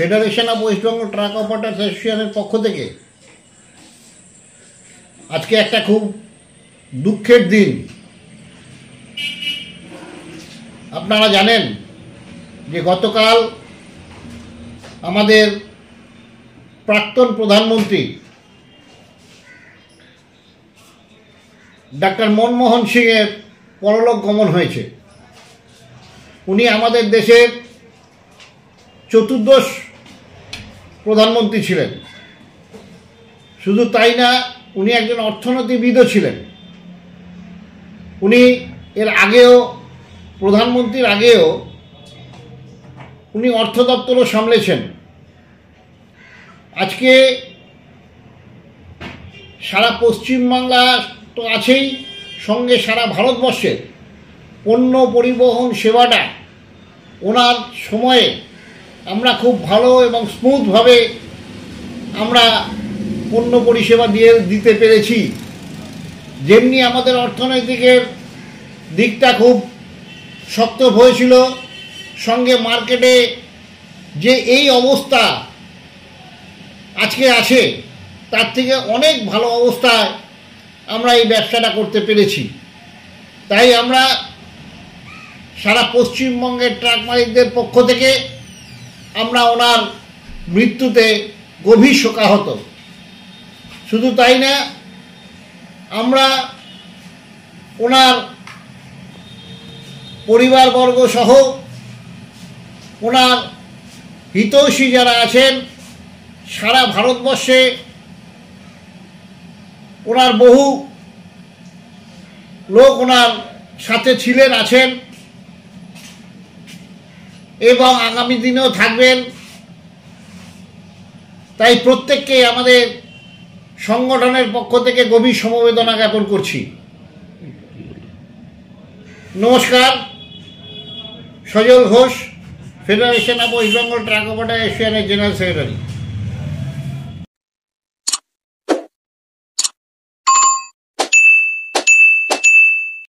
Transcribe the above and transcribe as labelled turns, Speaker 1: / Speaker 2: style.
Speaker 1: Federation of West Bengal truck operators অ্যাসোসিয়েশনের পক্ষ থেকে আজকে একটা খুব দুঃখের দিন। আপনারা জানেন যে গতকাল আমাদের প্রাক্তন প্রধানমন্ত্রী ডক্টর মনমোহন সিংয়ের পরলোক গমন হয়েছে। উনি আমাদের দেশের চতুর্দশ প্রধানমন্ত্রী ছিলেন। শুধু তাই না, উনি একজন অর্থনীতিবিদও ছিলেন। উনি এর আগেও প্রধানমন্ত্রীর আগেও উনি অর্থ দপ্তরও সামলেছেন। আজকে সারা পশ্চিমবাংলা তো আছেই, সঙ্গে সারা ভারতবর্ষের পণ্য পরিবহন সেবাটা ওনার সময়ে আমরা খুব ভালো এবং স্মুথভাবে আমরা পণ্য পরিষেবা দিতে পেরেছি। যেমনি আমাদের অর্থনৈতিকের দিকটা খুব শক্ত হয়েছিল, সঙ্গে মার্কেটে যে এই অবস্থা আজকে আছে তার থেকে অনেক ভালো অবস্থায় আমরা এই ব্যবসাটা করতে পেরেছি। তাই আমরা সারা পশ্চিমবঙ্গের ট্রাক মালিকদের পক্ষ থেকে আমরা ওনার মৃত্যুতে গভীর শোকাহত। শুধু তাই না, আমরা ওনার পরিবারবর্গ সহ ওনার হিতৈষী যারা আছেন সারা ভারতবর্ষে, ওনার বহু লোক ওনার সাথে ছিলেন, আছেন এবং আগামী দিনেও থাকবেন। তাই প্রত্যেককে আমাদের সংগঠনের পক্ষ থেকে গভীর সমবেদনা জ্ঞাপন করছি। নমস্কার। Sajal Ghosh, federation of West Bengal truck operator অ্যাসোসিয়েশনের জেনারেল সেক্রেটারি।